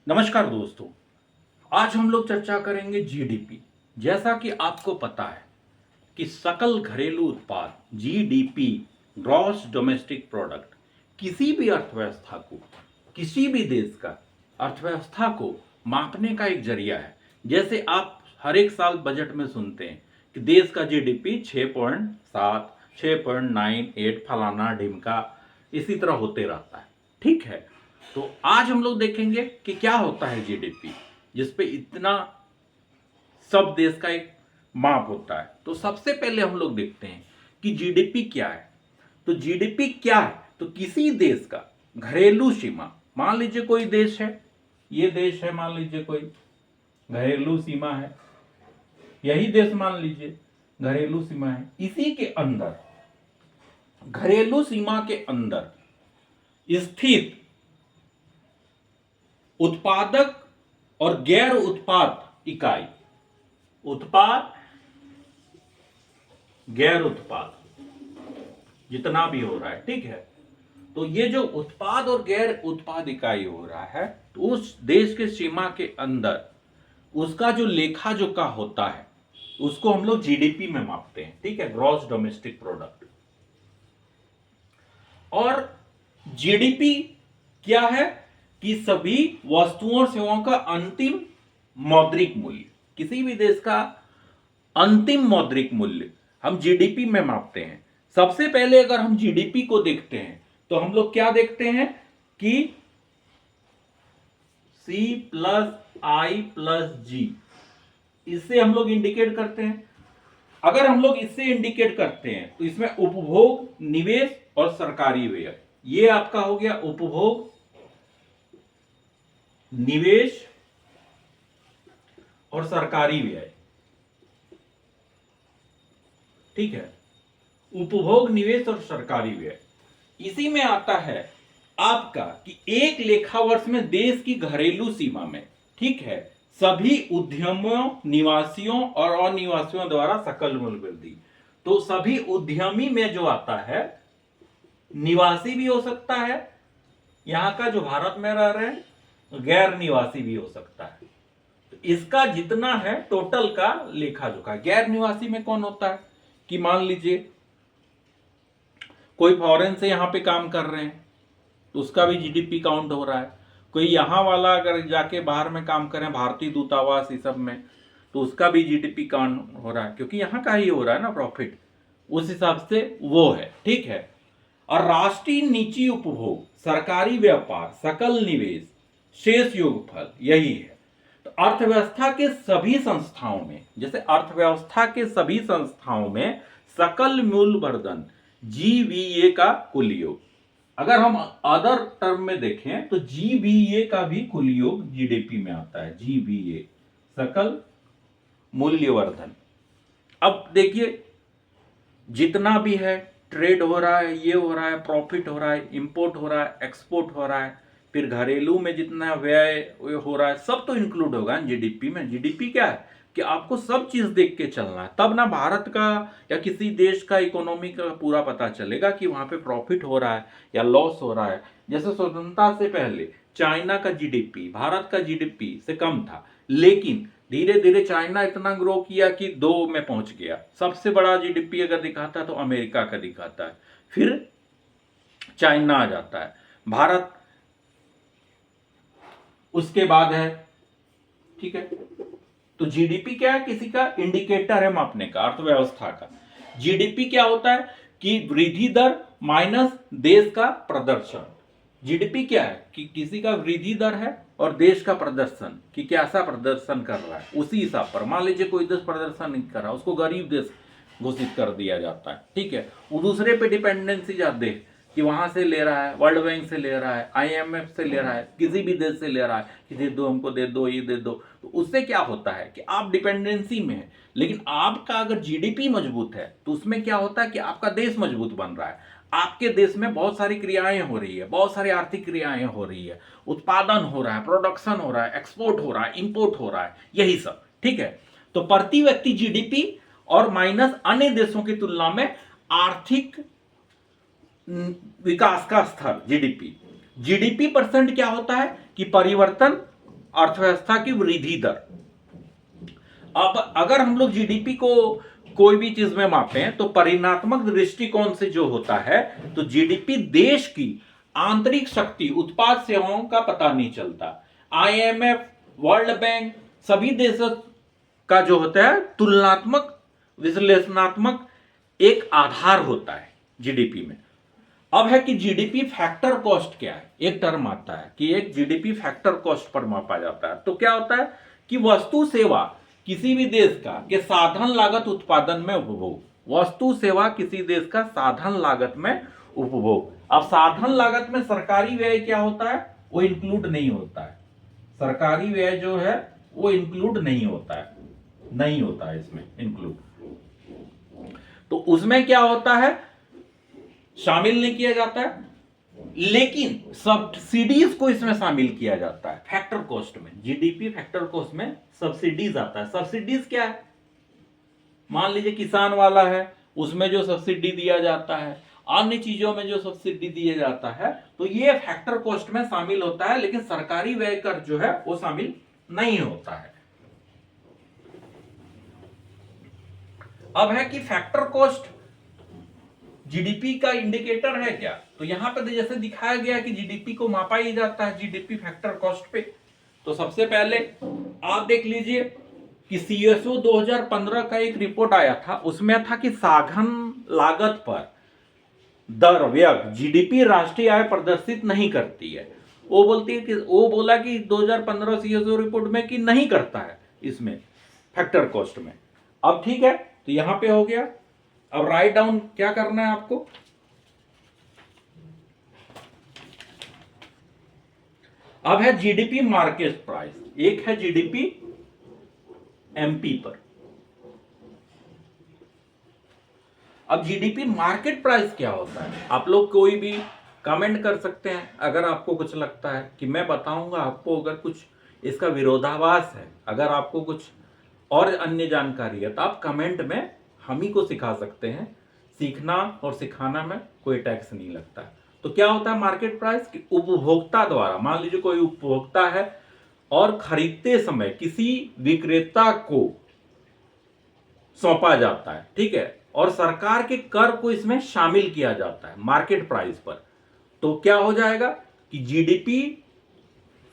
नमस्कार दोस्तों। आज हम लोग चर्चा करेंगे जीडीपी। जैसा कि आपको पता है कि सकल घरेलू उत्पाद जीडीपी, ग्रॉस डोमेस्टिक प्रोडक्ट, किसी भी अर्थव्यवस्था को, किसी भी देश का अर्थव्यवस्था को मापने का एक जरिया है। जैसे आप हर एक साल बजट में सुनते हैं कि देश का जीडीपी 6.7, 6.98 फलाना ढिमका इसी तरह होते रहता है। ठीक है, तो आज हम लोग देखेंगे कि क्या होता है जीडीपी, जिसपे इतना सब देश का एक माप होता है। तो सबसे पहले हम लोग देखते हैं कि जीडीपी क्या है। तो जीडीपी क्या है? तो किसी देश का घरेलू सीमा, मान लीजिए कोई देश है, ये देश है, मान लीजिए कोई घरेलू सीमा है, यही देश मान लीजिए घरेलू सीमा है, इसी के अंदर घरेलू सीमा के अंदर स्थित उत्पादक और गैर उत्पाद इकाई, उत्पाद गैर उत्पाद जितना भी हो रहा है, ठीक है। तो ये जो उत्पाद और गैर उत्पाद इकाई हो रहा है, तो उस देश के सीमा के अंदर उसका जो लेखा जोखा होता है उसको हम लोग जीडीपी में मापते हैं, ठीक है, ग्रॉस डोमेस्टिक प्रोडक्ट। और जीडीपी क्या है कि सभी वस्तुओं और सेवाओं का अंतिम मौद्रिक मूल्य, किसी भी देश का अंतिम मौद्रिक मूल्य हम जीडीपी में मापते हैं। सबसे पहले अगर हम जीडीपी को देखते हैं तो हम लोग क्या देखते हैं कि C प्लस आई प्लस जी, इससे हम लोग इंडिकेट करते हैं। अगर हम लोग इससे इंडिकेट करते हैं तो इसमें उपभोग, निवेश और सरकारी व्यय, ये आपका हो गया उपभोग, निवेश और सरकारी व्यय, ठीक है। उपभोग, निवेश और सरकारी व्यय, इसी में आता है आपका कि एक लेखा वर्ष में देश की घरेलू सीमा में, ठीक है, सभी उद्यमियों, निवासियों और अनिवासियों द्वारा सकल मूल्य वृद्धि। तो सभी उद्यमी में जो आता है, निवासी भी हो सकता है, यहां का जो भारत में रह रहे हैं, गैर निवासी भी हो सकता है। तो इसका जितना है टोटल का लेखा जोखा। गैर निवासी में कौन होता है कि मान लीजिए कोई फॉरेन से यहां पे काम कर रहे हैं तो उसका भी जीडीपी काउंट हो रहा है। कोई यहां वाला अगर जाके बाहर में काम करें, भारतीय दूतावास इस सब में, तो उसका भी जीडीपी काउंट हो रहा है, क्योंकि यहां का ही हो रहा है ना प्रॉफिट, उस हिसाब से वो है, ठीक है। और राष्ट्रीय निजी उपभोग, सरकारी व्यापार, सकल निवेश, शेष योगफल, यही है। तो अर्थव्यवस्था के सभी संस्थाओं में, जैसे अर्थव्यवस्था के सभी संस्थाओं में सकल मूल्यवर्धन जीवीए का कुल योग, अगर हम अदर टर्म में देखें तो जीवीए का भी कुल योग जीडीपी में आता है। जीवीए सकल मूल्यवर्धन। अब देखिए जितना भी है, ट्रेड हो रहा है, ये हो रहा है, प्रॉफिट हो रहा है, इंपोर्ट हो रहा है, एक्सपोर्ट हो रहा है, फिर घरेलू में जितना व्यय हो रहा है, सब तो इंक्लूड होगा जीडीपी में। जीडीपी क्या है कि आपको सब चीज देख के चलना है, तब ना भारत का या किसी देश का इकोनॉमी का पूरा पता चलेगा कि वहां पे प्रॉफिट हो रहा है या लॉस हो रहा है। जैसे स्वतंत्रता से पहले चाइना का जीडीपी भारत का जीडीपी से कम था, लेकिन धीरे धीरे चाइना इतना ग्रो किया कि 2 में पहुंच गया। सबसे बड़ा जीडीपी अगर दिखाता है तो अमेरिका का दिखाता है, फिर चाइना आ जाता है, भारत उसके बाद है, ठीक है। तो जीडीपी क्या है? किसी का इंडिकेटर है मापने का, अर्थव्यवस्था का। जीडीपी क्या होता है कि वृद्धि दर माइनस देश का प्रदर्शन। जीडीपी क्या है कि किसी का वृद्धि दर है और देश का प्रदर्शन कि कैसा प्रदर्शन कर रहा है, उसी हिसाब पर। मान लीजिए कोई देश प्रदर्शन नहीं कर रहा, उसको गरीब देश घोषित कर दिया जाता है, ठीक है। वो दूसरे पे डिपेंडेंसी जाते हैं कि वहां से ले रहा है, वर्ल्ड बैंक से ले रहा है, आईएमएफ से ले रहा है, किसी भी देश से ले रहा है कि दे दो हमको, दे दो, ये दे दो। तो उससे क्या होता है कि आप डिपेंडेंसी में है। लेकिन आपका अगर जीडीपी मजबूत है तो उसमें क्या होता है कि आपका देश मजबूत बन रहा है, आपके देश में बहुत सारी क्रियाएं हो रही है, बहुत सारी आर्थिक क्रियाएं हो रही है, उत्पादन हो रहा है, प्रोडक्शन हो रहा है, एक्सपोर्ट हो रहा है, इंपोर्ट हो रहा है, यही सब, ठीक है। तो प्रति व्यक्ति जीडीपी और माइनस अन्य देशों की तुलना में आर्थिक विकास का स्तर जीडीपी। जीडीपी परसेंट क्या होता है कि परिवर्तन अर्थव्यवस्था की वृद्धि दर। अब अगर हम लोग जीडीपी को कोई भी चीज में मापते हैं तो परिणात्मक दृष्टिकोण से जो होता है, तो जीडीपी देश की आंतरिक शक्ति, उत्पाद सेवाओं का पता नहीं चलता। आईएमएफ, वर्ल्ड बैंक, सभी देशों का जो होता है तुलनात्मक विश्लेषणात्मक एक आधार होता है जीडीपी में। अब है कि जीडीपी फैक्टर कॉस्ट क्या है, एक टर्म आता है कि एक जीडीपी फैक्टर कॉस्ट पर मापा जाता है। तो क्या होता है कि वस्तु सेवा किसी भी देश का के साधन लागत उत्पादन में उपभोग, वस्तु सेवा किसी देश का साधन लागत में उपभोग। अब साधन लागत में सरकारी व्यय क्या होता है, वो इंक्लूड नहीं होता है। सरकारी व्यय जो है वो इंक्लूड नहीं होता है, नहीं होता है इसमें इंक्लूड। तो उसमें क्या होता है, शामिल नहीं किया जाता है, लेकिन सब्सिडीज को इसमें शामिल किया जाता है फैक्टर कॉस्ट में। जीडीपी फैक्टर कॉस्ट में सब्सिडीज आता है। सब्सिडीज क्या है, मान लीजिए किसान वाला है, उसमें जो सब्सिडी दिया जाता है, अन्य चीजों में जो सब्सिडी दिया जाता है, तो ये फैक्टर कॉस्ट में शामिल होता है, लेकिन सरकारी व्यय कर जो है वो शामिल नहीं होता है। अब है कि फैक्टर कॉस्ट जीडीपी का इंडिकेटर है क्या, तो यहां पर जैसे दिखाया गया कि जीडीपी को मापा ही जाता है जीडीपी फैक्टर कॉस्ट पे। तो सबसे पहले आप देख लीजिए कि सीएसओ 2015 का एक रिपोर्ट आया था, उसमें था कि साधन लागत पर दर व्यय जीडीपी राष्ट्रीय आय प्रदर्शित नहीं करती है। वो बोलती है कि वो बोला कि 2015 सीएसओ रिपोर्ट में कि नहीं करता है इसमें फैक्टर कॉस्ट में। अब ठीक है, तो यहां पे हो गया। अब राइट डाउन क्या करना है आपको, अब है जीडीपी मार्केट प्राइस, एक है जीडीपी एमपी पर। अब जीडीपी मार्केट प्राइस क्या होता है, आप लोग कोई भी कमेंट कर सकते हैं अगर आपको कुछ लगता है कि मैं बताऊंगा आपको, अगर कुछ इसका विरोधाभास है, अगर आपको कुछ और अन्य जानकारी है तो आप कमेंट में हम ही को सिखा सकते हैं। सीखना और सिखाना में कोई टैक्स नहीं लगता। तो क्या होता है मार्केट प्राइस कि उपभोक्ता द्वारा, मान लीजिए कोई उपभोक्ता है और खरीदते समय किसी विक्रेता को सौंपा जाता है, ठीक है, और सरकार के कर को इसमें शामिल किया जाता है मार्केट प्राइस पर, तो क्या हो जाएगा कि जीडीपी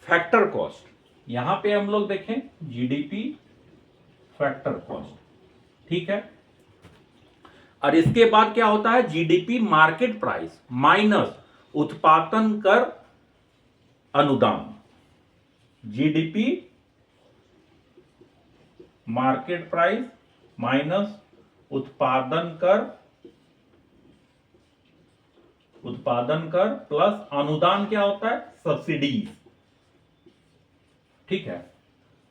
फैक्टर कॉस्ट, यहां पे हम लोग देखें जीडीपी फैक्टर कॉस्ट, ठीक है। और इसके बाद क्या होता है जीडीपी मार्केट प्राइस माइनस उत्पादन कर अनुदान, जीडीपी मार्केट प्राइस माइनस उत्पादन कर प्लस अनुदान क्या होता है सब्सिडीज, ठीक है।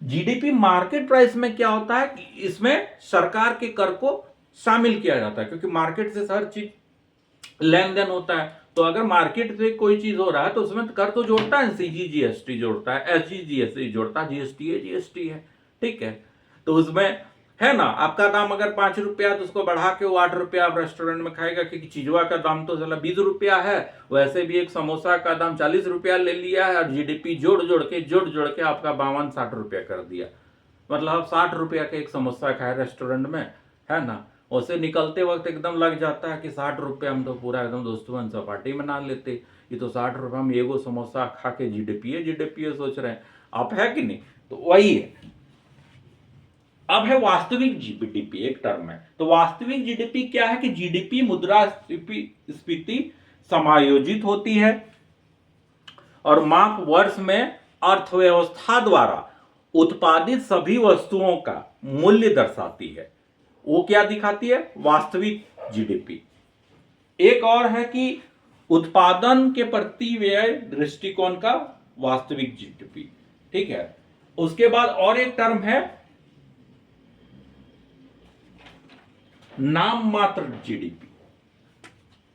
जीडीपी मार्केट प्राइस में क्या होता है कि इसमें सरकार के कर को शामिल किया जाता है, क्योंकि मार्केट से हर चीज लेन देन होता है। तो अगर मार्केट से कोई चीज हो रहा है तो उसमें कर तो जोड़ता है, सीजीजीएसटी जोड़ता है, एसजीजीएसटी जोड़ता है, जीएसटी है, ठीक है। तो उसमें है ना, आपका दाम अगर 5 रुपया तो उसको बढ़ा के वो 8 रुपया आप रेस्टोरेंट में खाएगा, क्योंकि चीजवा का दाम तो चला 20 रुपया है, वैसे भी एक समोसा का दाम 40 रुपया ले लिया है, और जीडीपी जोड़ जोड़ के आपका 52-60 रुपया कर दिया। मतलब आप 60 रुपया का एक समोसा खाए रेस्टोरेंट में, है ना, उसे निकलते वक्त एकदम लग जाता है कि 60 रुपये हम तो पूरा एकदम दोस्तों सपाटी में ना लेते, ये तो 60 रुपये हम एगो समोसा खा के जीडीपी सोच रहे हैं आप, है कि नहीं। तो वही है। अब है वास्तविक जीडीपी, एक टर्म है। तो वास्तविक जीडीपी क्या है कि जीडीपी मुद्रास्फीति समायोजित होती है और माप वर्ष में अर्थव्यवस्था द्वारा उत्पादित सभी वस्तुओं का मूल्य दर्शाती है। वो क्या दिखाती है, वास्तविक जीडीपी। एक और है कि उत्पादन के प्रति व्यय दृष्टिकोण का वास्तविक जीडीपी, ठीक है। उसके बाद और एक टर्म है नाम मात्र जीडीपी,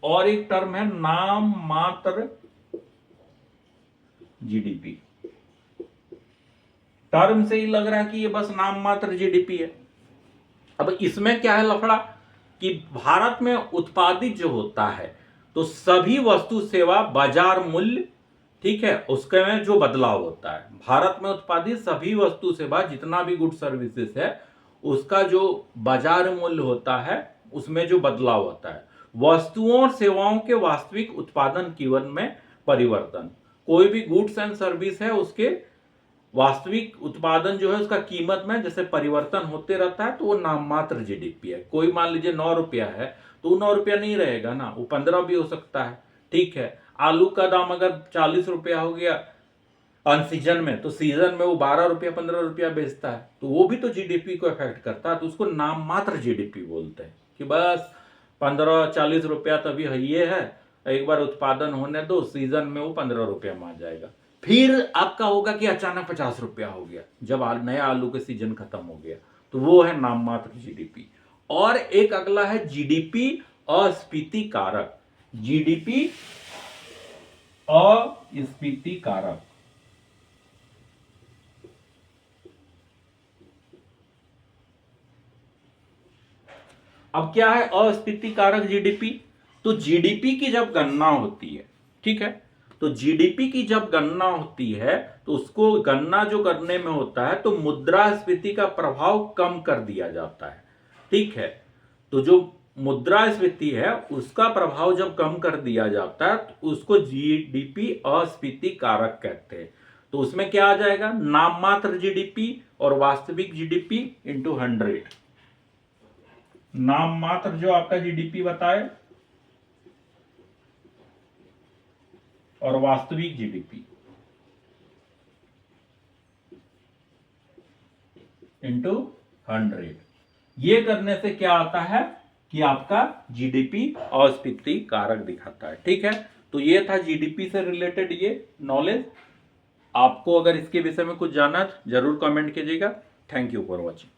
और एक टर्म है नाम मात्र जीडीपी। टर्म से ही लग रहा है कि ये बस नाम मात्र जीडीपी है। अब इसमें क्या है लफड़ा कि भारत में उत्पादित जो होता है तो सभी वस्तु सेवा बाजार मूल्य ठीक है, उसके में जो बदलाव होता है, भारत में उत्पादित सभी वस्तु सेवा जितना भी गुड सर्विसेज है उसका जो बाजार मूल्य होता है उसमें जो बदलाव होता है, वस्तुओं और सेवाओं के वास्तविक उत्पादन कीमत में परिवर्तन। कोई भी गुड्स एंड सर्विस है उसके वास्तविक उत्पादन जो है उसका कीमत में जैसे परिवर्तन होते रहता है तो वो नाम मात्र जीडीपी है। कोई मान लीजिए 9 रुपया है तो वो 9 रुपया नहीं रहेगा ना, वो 15 भी हो सकता है। ठीक है, आलू का दाम अगर 40 रुपया हो गया अन सीजन में तो सीजन में वो 12 रुपया 15 रुपया बेचता है तो वो भी तो जीडीपी को इफेक्ट करता है, तो उसको नाम मात्र जीडीपी बोलते हैं कि बस 15-40 रुपया तभी है, ये है एक बार उत्पादन होने दो, सीजन में वो 15 रुपया में आ जाएगा। फिर आपका होगा कि अचानक 50 रुपया हो गया जब नया आलू के सीजन खत्म हो गया, तो वो है नाम मात्र जीडीपी। और एक अगला है जीडीपी अस्फीति कारक। जीडीपी अस्फीति कारक, अब क्या है अस्फीति कारक जीडीपी? तो जीडीपी की जब गणना होती है, ठीक है, तो जीडीपी की जब गणना होती है तो उसको गणना जो करने में होता है तो मुद्रास्फीति का प्रभाव कम कर दिया जाता है। ठीक है, तो जो मुद्रास्फीति है उसका प्रभाव जब कम कर दिया जाता है तो उसको जीडीपी अस्फीति कारक कहते हैं। तो उसमें क्या आ जाएगा, नाम मात्र जीडीपी और वास्तविक जीडीपी इंटू 100। नाम मात्र जो आपका जीडीपी बताए और वास्तविक जीडीपी इंटू 100। ये करने से क्या आता है कि आपका जीडीपी अस्फीति कारक दिखाता है। ठीक है, तो ये था जीडीपी से रिलेटेड ये नॉलेज। आपको अगर इसके विषय में कुछ जानना है जरूर कमेंट कीजिएगा। Thank you for watching.